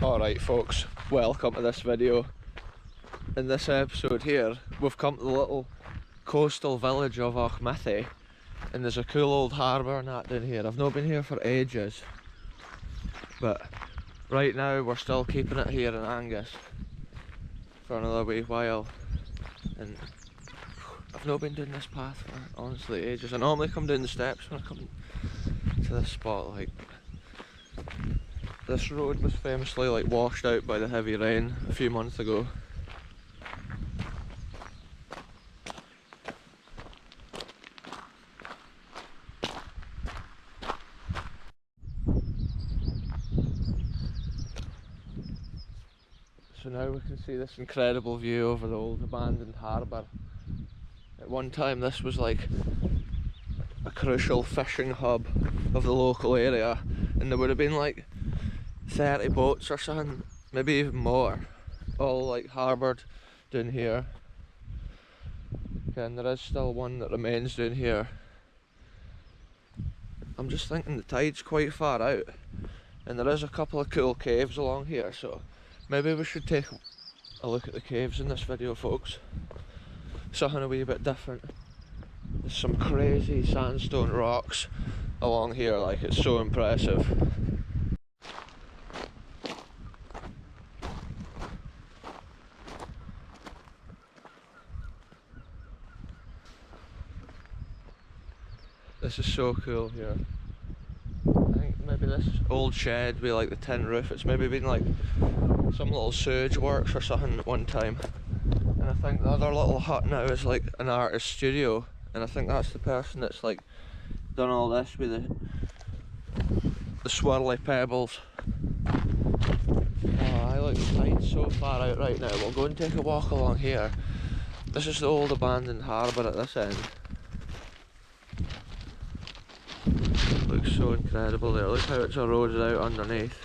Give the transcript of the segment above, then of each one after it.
Alright folks, welcome to this video. In this episode here, we've come to the little coastal village of Auchmithie, and there's a cool old harbour and that down here. I've not been here for ages, but right now we're still keeping it here in Angus for another wee while. And I've not been doing this path for honestly ages. I normally come down the steps when I come to this spot. Like, this road was famously like washed out by the heavy rain a few months ago. So now we can see this incredible view over the old abandoned harbour. At one time this was like a crucial fishing hub of the local area, and there would have been like 30 boats or something, maybe even more, all like harboured down here. Okay, and there is still one that remains down here. I'm just thinking the tide's quite far out, and there is a couple of cool caves along here, so maybe we should take a look at the caves in this video, folks. Something a wee bit different. There's some crazy sandstone rocks along here, like it's so impressive. This is so cool here. I think maybe this old shed with like the tin roof, it's maybe been like some little sewage works or something at one time. And I think the other little hut now is like an artist studio, and I think that's the person that's like done all this with the swirly pebbles. Oh, I look, the tide's so far out right now. We'll go and take a walk along here. This is the old abandoned harbour at this end. Looks so incredible there. Look how it's eroded out underneath.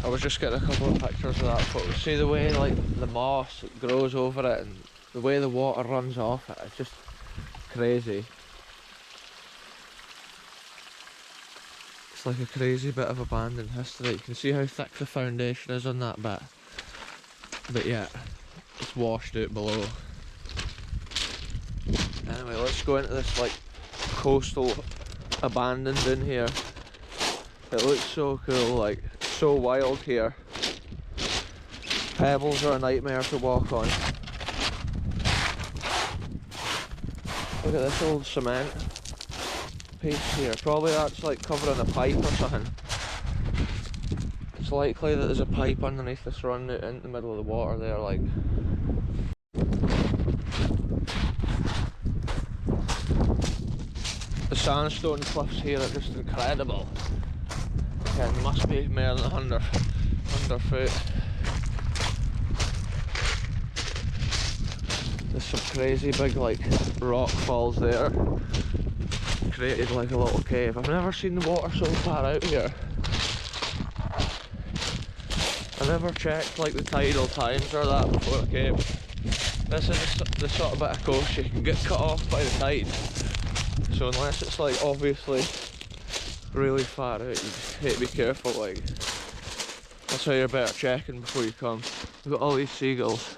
I was just getting a couple of pictures of that photo. See the way like the moss grows over it and the way the water runs off it, it's just crazy. It's like a crazy bit of abandoned history. You can see how thick the foundation is on that bit, but yeah, it's washed out below. Anyway, let's go into this like coastal abandoned in here. It looks so cool, like so wild here. Pebbles are a nightmare to walk on. Look at this old cement piece here. Probably that's like covering a pipe or something. It's likely that there's a pipe underneath this run out into the middle of the water there, like. The sandstone cliffs here are just incredible. Yeah, there must be more than 100 foot. There's some crazy big like rock falls there. Created like a little cave. I've never seen the water so far out here. I never checked like the tidal times or that before I came. This is the sort of bit of coast you can get cut off by the tide. So unless it's like obviously really far out, you just hate to be careful, like. That's why you're better checking before you come. We've got all these seagulls.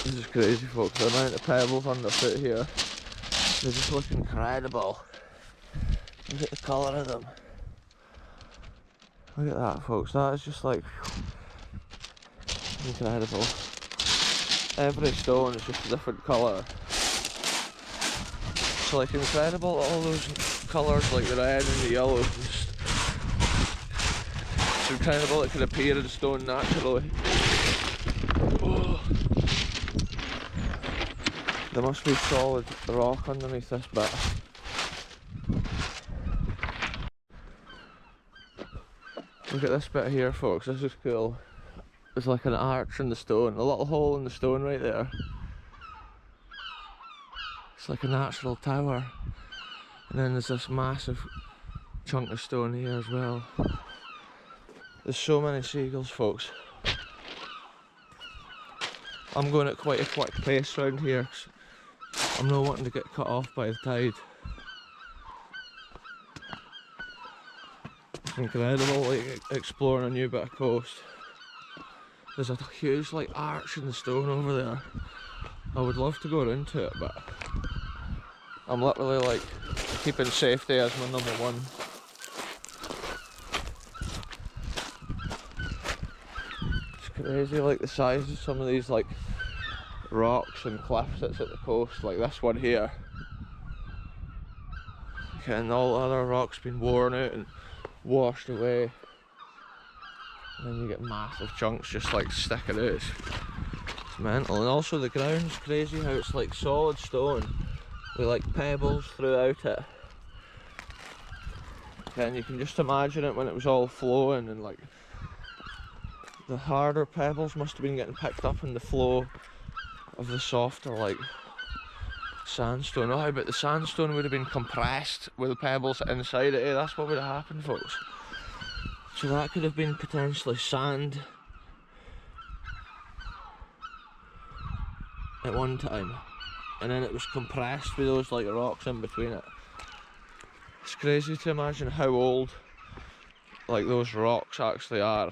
This is crazy, folks. The amount of pebbles underfoot here, they just look incredible. Look at the colour of them. Look at that, folks. That is just like incredible. Every stone is just a different colour. It's like incredible, all those colours, like the red and the yellow. It's incredible it can appear in stone naturally. Oh. There must be solid rock underneath this bit. Look at this bit here, folks. This is cool. There's like an arch in the stone, a little hole in the stone right there. It's like a natural tower. And then there's this massive chunk of stone here as well. There's so many seagulls, folks. I'm going at quite a quick pace around here 'cause I'm not wanting to get cut off by the tide. It's incredible, like, exploring a new bit of coast. There's a huge, like, arch in the stone over there. I would love to go into it, but I'm literally, like, keeping safety as my number one. It's crazy, like, the size of some of these, like, rocks and cliffs that's at the coast, like this one here. Okay, and all the other rocks been worn out and washed away. And then you get massive chunks just like sticking out. It's mental. And also the ground's crazy how it's like solid stone with like pebbles throughout it. Okay, and you can just imagine it when it was all flowing, and like the harder pebbles must have been getting picked up in the flow of the softer like sandstone. Oh, but the sandstone would have been compressed with the pebbles inside it. That's what would have happened, folks. So that could have been potentially sand at one time, and then it was compressed with those like rocks in between it. It's crazy to imagine how old like those rocks actually are.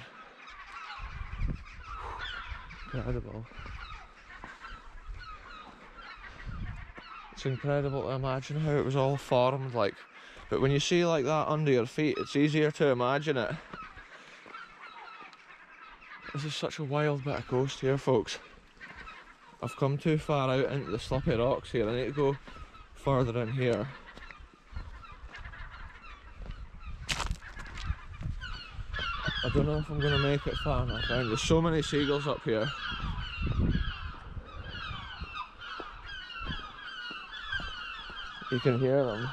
Incredible. It's incredible to imagine how it was all formed, like, but when you see like that under your feet, it's easier to imagine it. This is such a wild bit of coast here, folks. I've come too far out into the slippy rocks here. I need to go further in here. I don't know if I'm going to make it far enough down. There's so many seagulls up here. You can hear them.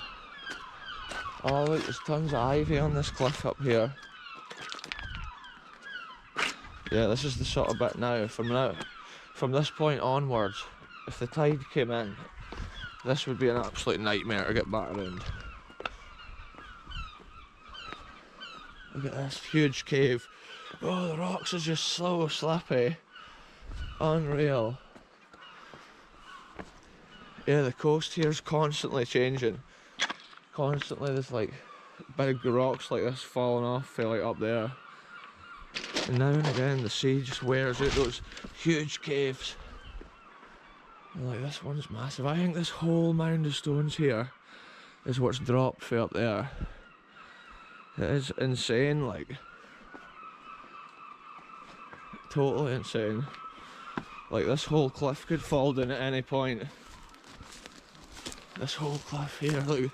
Oh look, there's tons of ivy on this cliff up here. Yeah, this is the sort of bit now. From this point onwards, if the tide came in, this would be an absolute nightmare to get back around. Look at this huge cave. Oh, the rocks are just so slippy. Unreal. Yeah, the coast here is constantly changing. Constantly there's like big rocks like this falling off, like up there. And now and again the sea just wears out those huge caves. And like this one's massive. I think this whole mound of stones here is what's dropped from up there. It is insane, like. Totally insane. Like this whole cliff could fall down at any point. This whole cliff here, look,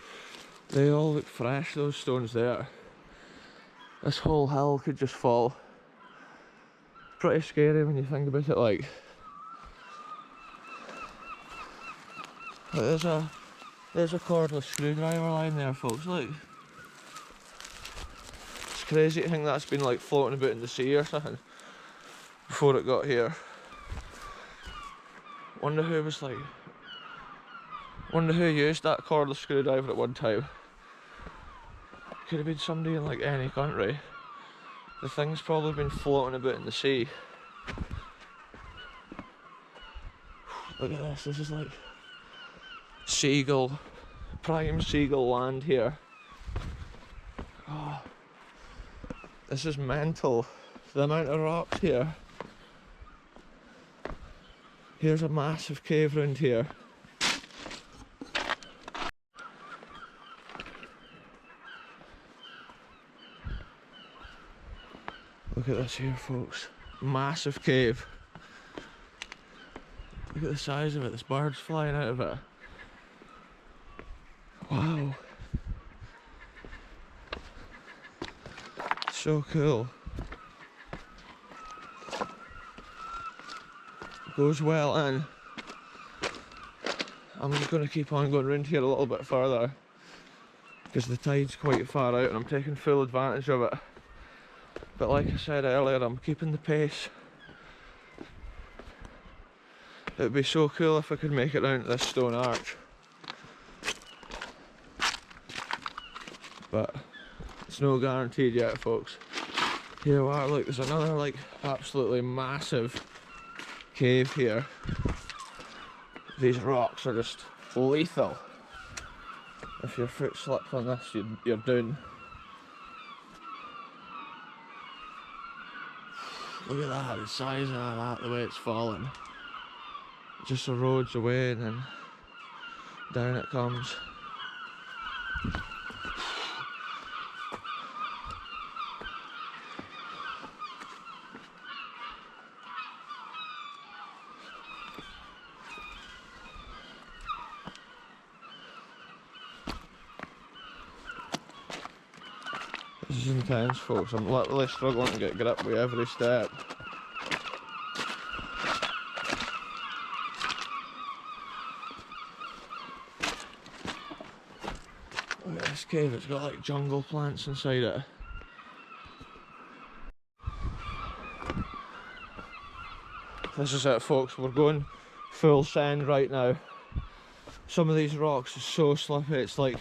they all look fresh, those stones there. This whole hill could just fall. Pretty scary when you think about it, like. There's a cordless screwdriver line there, folks, look. It's crazy to think that's been like floating about in the sea or something before it got here. Wonder who used that cordless screwdriver at one time. Could have been somebody in like any country. The thing's probably been floating about in the sea. Look at this, this is like seagull, prime seagull land here. Oh, this is mental, the amount of rocks here. Here's a massive cave round here. Look at this here, folks. Massive cave. Look at the size of it. There's birds flying out of it. Wow. So cool. Goes well in. I'm just going to keep on going round here a little bit further because the tide's quite far out and I'm taking full advantage of it. But like I said earlier, I'm keeping the pace. It would be so cool if I could make it down to this stone arch. But it's no guaranteed yet, folks. Here we are, look, there's another like absolutely massive cave here. These rocks are just lethal. If your foot slips on this, you're done. Look at that, the size of that, the way it's fallen. It just erodes away and then down it comes. This is intense, folks. I'm literally struggling to get grip with every step. Look at this cave, it's got like jungle plants inside it. This is it, folks. We're going full send right now. Some of these rocks are so slippy, it's like...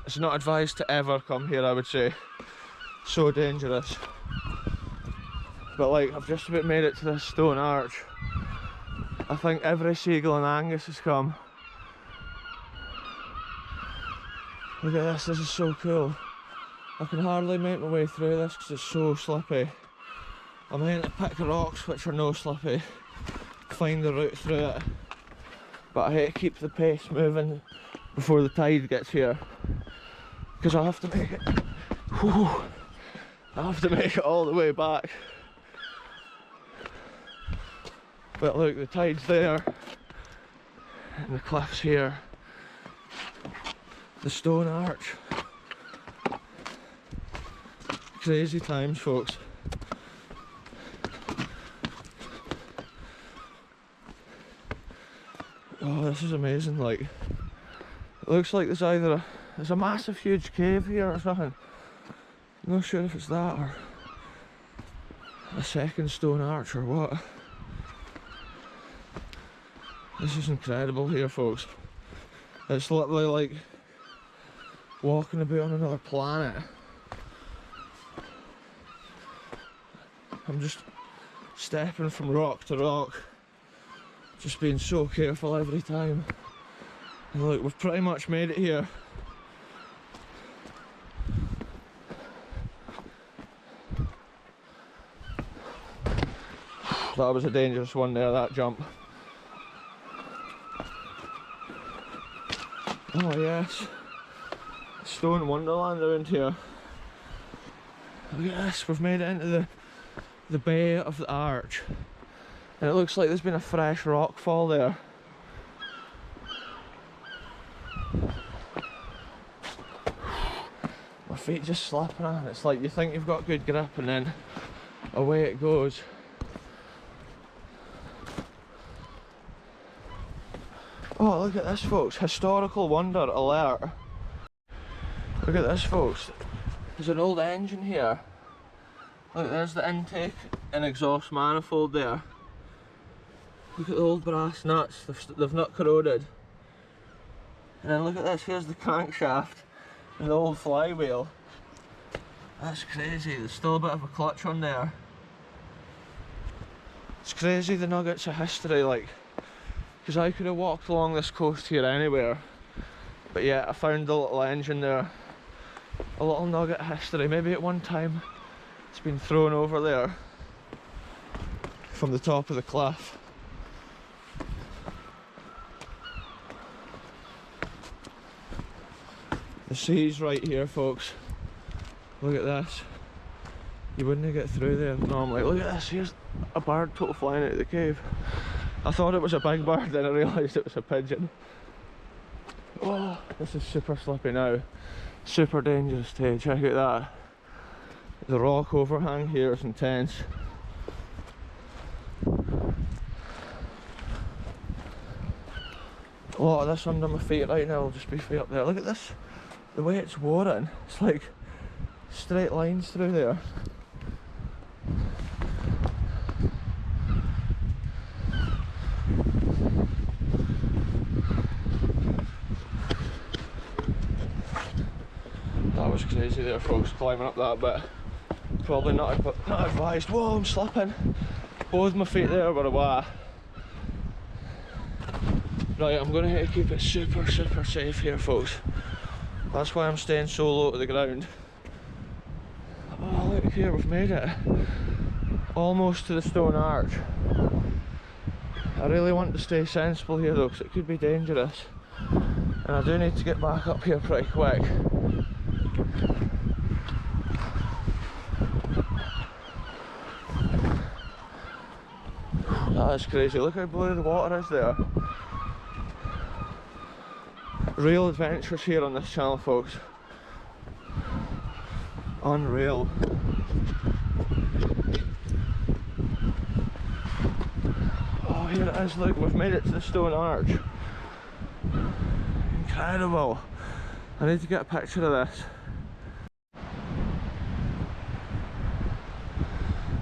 It's not advised to ever come here, I would say. So dangerous. But like, I've just about made it to this stone arch. I think every seagull in Angus has come. Look at this is so cool. I can hardly make my way through this because it's so slippy. I'm going to pick rocks which are no slippy, find the route through it. But I hate to keep the pace moving before the tide gets here, because I have to make it. Whew, I have to make it all the way back. But look, the tide's there, and the cliff's here. The stone arch. Crazy times, folks. Oh, this is amazing. Like, it looks like there's either there's a massive huge cave here or something. I'm not sure if it's that or a second stone arch or what. This is incredible here, folks. It's literally like walking about on another planet. I'm just stepping from rock to rock, just being so careful every time. And look, we've pretty much made it here. That was a dangerous one there, that jump. Oh yes, stone wonderland around here. Look at this, we've made it into the bay of the arch. And it looks like there's been a fresh rock fall there. My feet just slapping on. It's like you think you've got good grip and then away it goes. Oh, look at this, folks. Historical wonder alert. Look at this, folks. There's an old engine here. Look, there's the intake and exhaust manifold there. Look at the old brass nuts, they've not corroded. And then look at this, here's the crankshaft and the old flywheel. That's crazy, there's still a bit of a clutch on there. It's crazy the nuggets of history, like, because I could have walked along this coast here anywhere, but yeah, I found the little engine there. A little nugget of history, maybe at one time it's been thrown over there from the top of the cliff. The sea's right here, folks. Look at this. You wouldn't get through there normally. Look at this, here's a bird total flying out of the cave. I thought it was a big bird, then I realised it was a pigeon. Oh, this is super slippy now. Super dangerous too, check out that. The rock overhang here is intense. A lot of this under my feet right now will just be feet up there. Look at this, the way it's worn. It's like straight lines through there. That was crazy there, folks, climbing up that bit. Probably not advised. Whoa, I'm slipping. Both my feet there were away. Right, I'm going to have to keep it super safe here, folks. That's why I'm staying so low to the ground. Oh, look here, we've made it. Almost to the stone arch. I really want to stay sensible here though, because it could be dangerous. And I do need to get back up here pretty quick. That is crazy, look how blue the water is there. Real adventures here on this channel, folks. Unreal. Oh, here it is, look, we've made it to the stone arch. Incredible. I need to get a picture of this.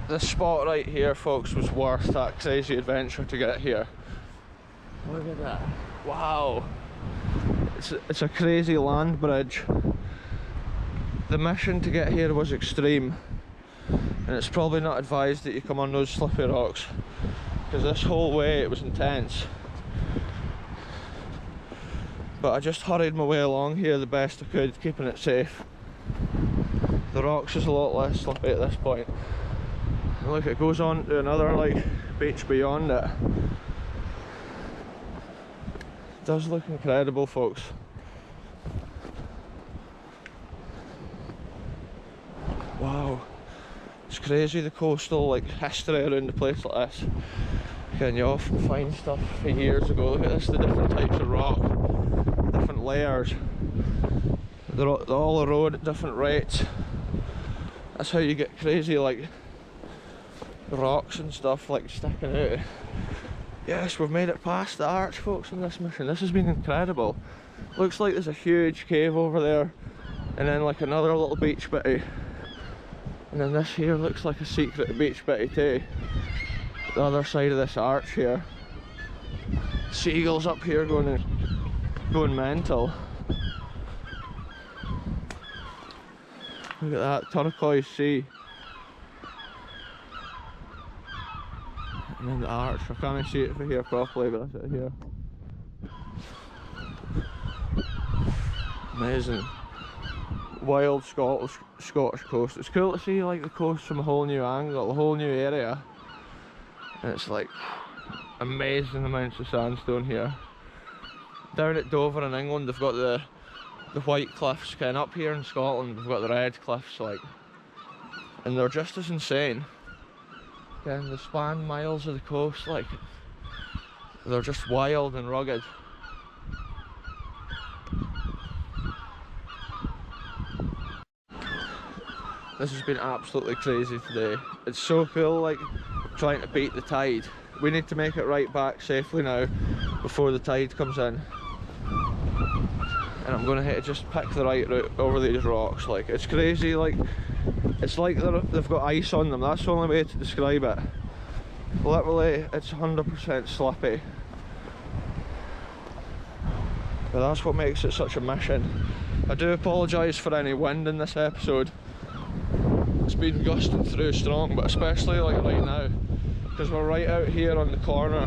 This spot right here, folks, was worth that crazy adventure to get here. Look at that. Wow. It's a crazy land bridge. The mission to get here was extreme, and it's probably not advised that you come on those slippy rocks, because this whole way it was intense. But I just hurried my way along here the best I could, keeping it safe. The rocks is a lot less slippy at this point. And look, it goes on to another like beach beyond it. It does look incredible, folks. Wow, it's crazy the coastal like history around a place like this. And you often find stuff from years ago. Look at this, the different types of rock, different layers. They're all erode at different rates. That's how you get crazy like rocks and stuff like sticking out. Yes, we've made it past the arch, folks, on this mission. This has been incredible. Looks like there's a huge cave over there, and then like another little beach bitty. And then this here looks like a secret beach bitty too. The other side of this arch here. Seagulls up here going mental. Look at that turquoise sea. And then the arch, I can't see it from here properly, but that's it here. Amazing. Wild Scottish coast. It's cool to see like the coast from a whole new angle, a whole new area. And it's like amazing amounts of sandstone here. Down at Dover in England they've got the white cliffs, and up here in Scotland they've got the red cliffs, like, and they're just as insane. And they span miles of the coast, like, they're just wild and rugged. This has been absolutely crazy today. It's so cool, like, trying to beat the tide. We need to make it right back safely now before the tide comes in. And I'm gonna have to just pick the right route over these rocks. Like, it's crazy, like, it's like they've got ice on them. That's the only way to describe it. Literally, it's 100% slippy. But that's what makes it such a mission. I do apologise for any wind in this episode. It's been gusting through strong, but especially like right now, because we're right out here on the corner.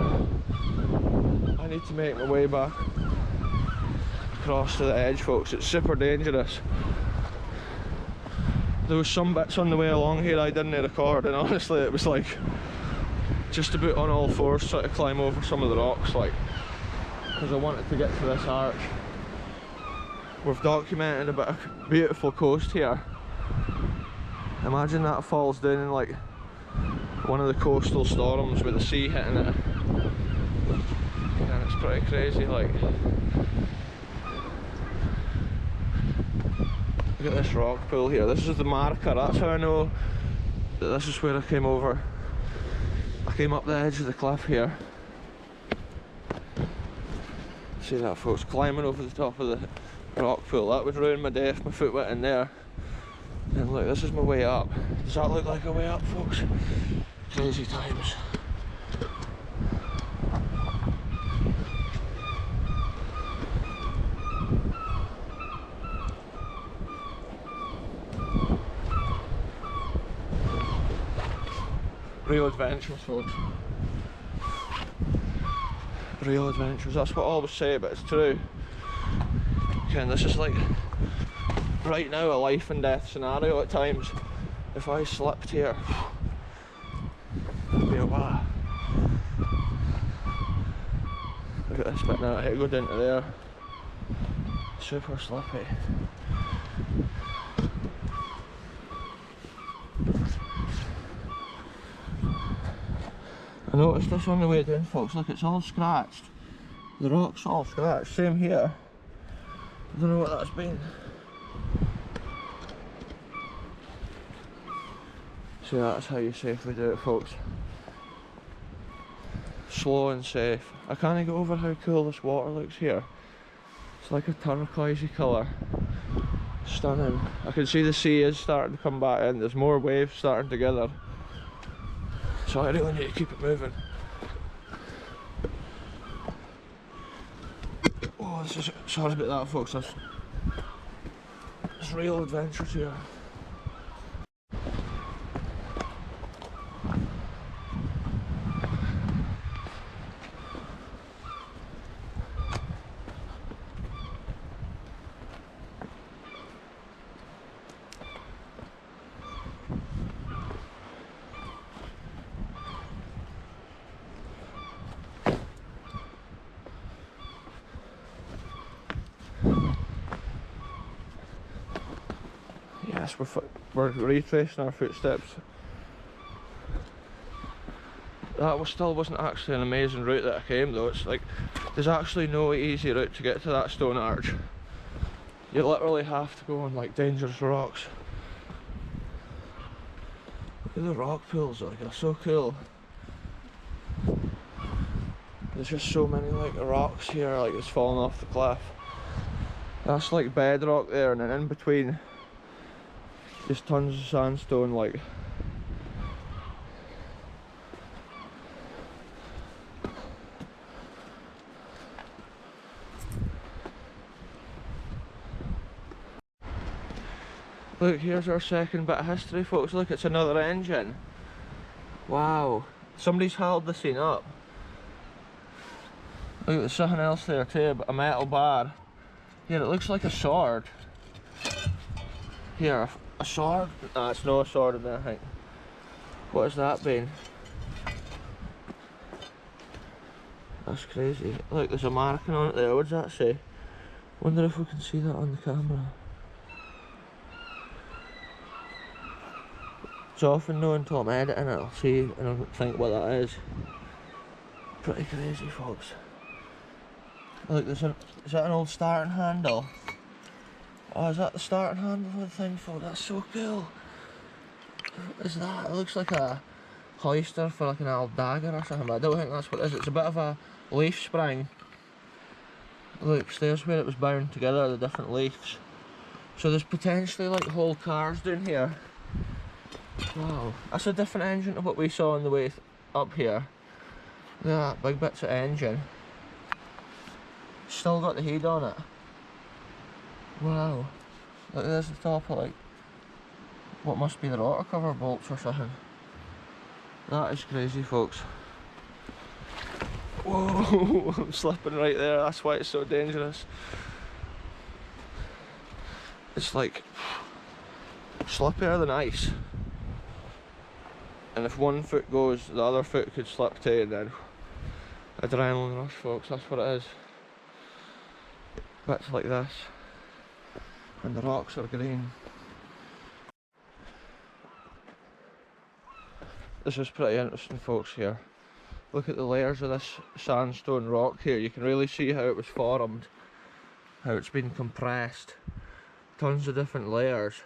I need to make my way back across to the edge, folks. It's super dangerous. There was some bits on the way along here I didn't record, and honestly it was like just about on all fours trying to climb over some of the rocks, like, because I wanted to get to this arch. We've documented a bit of beautiful coast here. Imagine that falls down in like one of the coastal storms with the sea hitting it. And it's pretty crazy, like. Look at this rock pool here. This is the marker. That's how I know that this is where I came over. I came up the edge of the cliff here. See that, folks? Climbing over the top of the rock pool. That would ruin my day if my foot went in there. And look, this is my way up. Does that look like a way up, folks? Crazy times. Real adventures, folks. Real adventures, that's what I always say, but it's true. Okay, this is like, right now, a life and death scenario at times. If I slipped here, it'd be a wow. Look at this bit now, I hate to go down to there. Super slippy. I noticed this on the way down, folks. Look, it's all scratched. The rock's all scratched. Same here. I don't know what that's been. So that's how you safely do it, folks. Slow and safe. I can't get over how cool this water looks here. It's like a turquoisey colour. Stunning. I can see the sea is starting to come back in. There's more waves starting to gather. So I really need to keep it moving. Oh, this is, sorry about that, folks. It's real adventures here. Yes, we're retracing our footsteps. That still wasn't actually an amazing route that I came though. It's like, there's actually no easy route to get to that stone arch. You literally have to go on like dangerous rocks. Look at the rock pools, like, they're so cool. There's just so many like rocks here, like it's falling off the cliff. That's like bedrock there, and then in between just tons of sandstone, like. Look, here's our second bit of history, folks. Look, it's another engine. Wow. Somebody's held the scene up. Look, there's something else there too, a metal bar. Here, it looks like a sword. Here, a sword? Nah, it's no sword in there, I think. What has that been? That's crazy. Look, there's a marking on it there. What does that say? Wonder if we can see that on the camera. It's often known until I'm editing it, I'll see and I'll think what that is. Pretty crazy, folks. Look, is that an old starting handle? Oh, is that the starting handle for the thing, folks? That's so cool. What is that? It looks like a hoister for like an old dagger or something, but I don't think that's what it is. It's a bit of a leaf spring. Look, there's where it was bound together, the different leaves. So there's potentially like whole cars down here. Wow, that's a different engine to what we saw on the way up here. Look at that, big bits of engine. Still got the heat on it. Wow. Look, there's the top of like what must be the rotor cover bolts or something. That is crazy, folks. Whoa, I'm slipping right there, that's why it's so dangerous. It's like slippier than ice. And if one foot goes, the other foot could slip too, and then adrenaline rush, folks, that's what it is. Bits like this. And the rocks are green. This is pretty interesting, folks, here. Look at the layers of this sandstone rock here. You can really see how it was formed, how it's been compressed. Tons of different layers,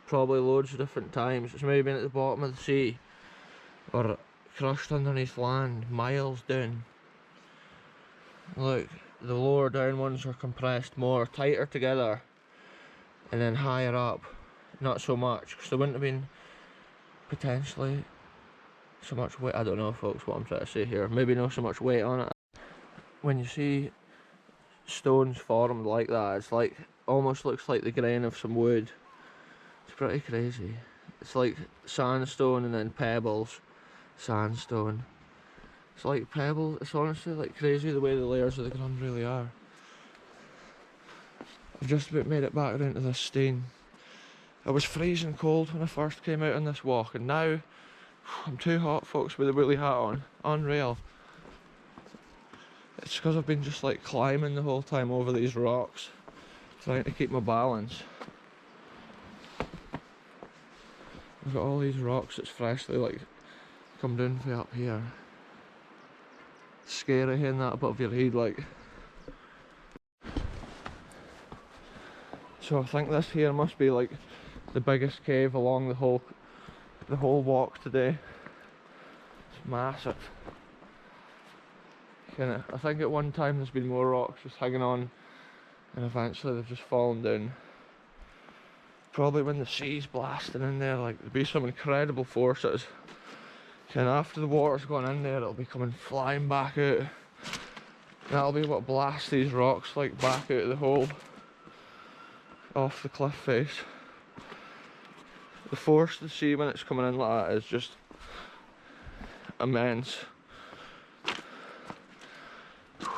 probably loads of different times. It's maybe been at the bottom of the sea, or crushed underneath land, miles down. Look, the lower down ones are compressed more, tighter together, and then higher up, not so much, because there wouldn't have been potentially so much weight. I don't know, folks, what I'm trying to say here. Maybe not so much weight on it. When you see stones formed like that, it's like, almost looks like the grain of some wood. It's pretty crazy. It's like sandstone and then pebbles sandstone. It's like pebbles. It's honestly like crazy the way the layers of the ground really are. I've just about made it back down to this stain. I was freezing cold when I first came out on this walk, and now I'm too hot, folks, with the woolly hat on. Unreal. It's because I've been just like climbing the whole time over these rocks, trying to keep my balance. I've got all these rocks that's freshly like come down from up here. It's scary hearing that above your head, like. So I think this here must be like the biggest cave along the whole walk today. It's massive. I think at one time there's been more rocks just hanging on, and eventually they've just fallen down. Probably when the sea's blasting in there, like there'll be some incredible forces. And after the water's gone in there, it'll be coming flying back out. That'll be what blasts these rocks like back out of the hole, off the cliff face. The force of the sea when it's coming in like that is just immense.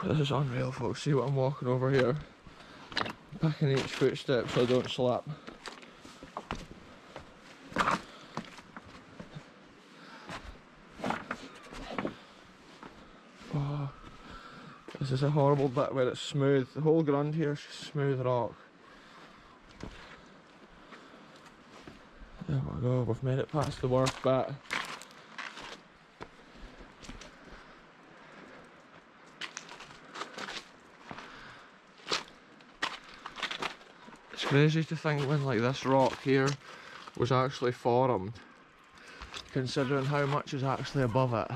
This is unreal, folks. See what I'm walking over here. Picking each footstep so I don't slap. Oh, this is a horrible bit where it's smooth. The whole ground here is just smooth rock. There we go, we've made it past the worst bit. It's crazy to think when like this rock here was actually formed, considering how much is actually above it.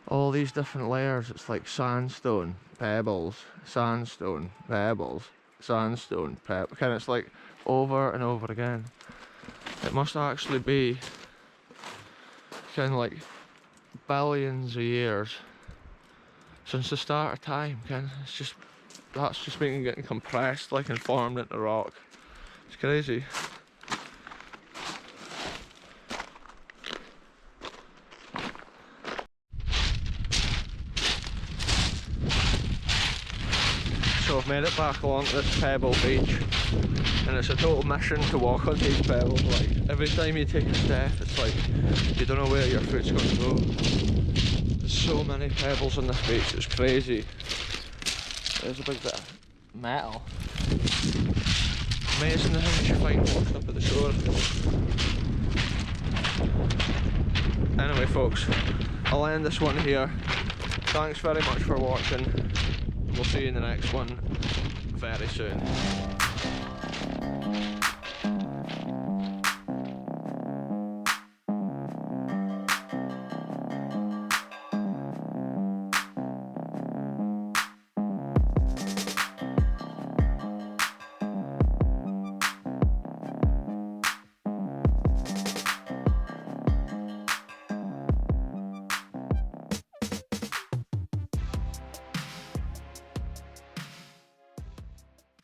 All these different layers, it's like sandstone, pebbles, sandstone, pebbles, sandstone, pebbles. Kind of, it's like over and over again. It must actually be kind of like billions of years since the start of time. It's just, that's just been getting compressed like and formed into rock. It's crazy. So I've made it back along this pebble beach, and it's a total mission to walk on these pebbles. Like every time you take a step, it's like you don't know where your foot's going to go. There's so many pebbles on this beach, it's crazy. There's a big bit of metal. Amazing how much you find washed up at the shore. Anyway, folks, I'll end this one here. Thanks very much for watching. We'll see you in the next one very soon.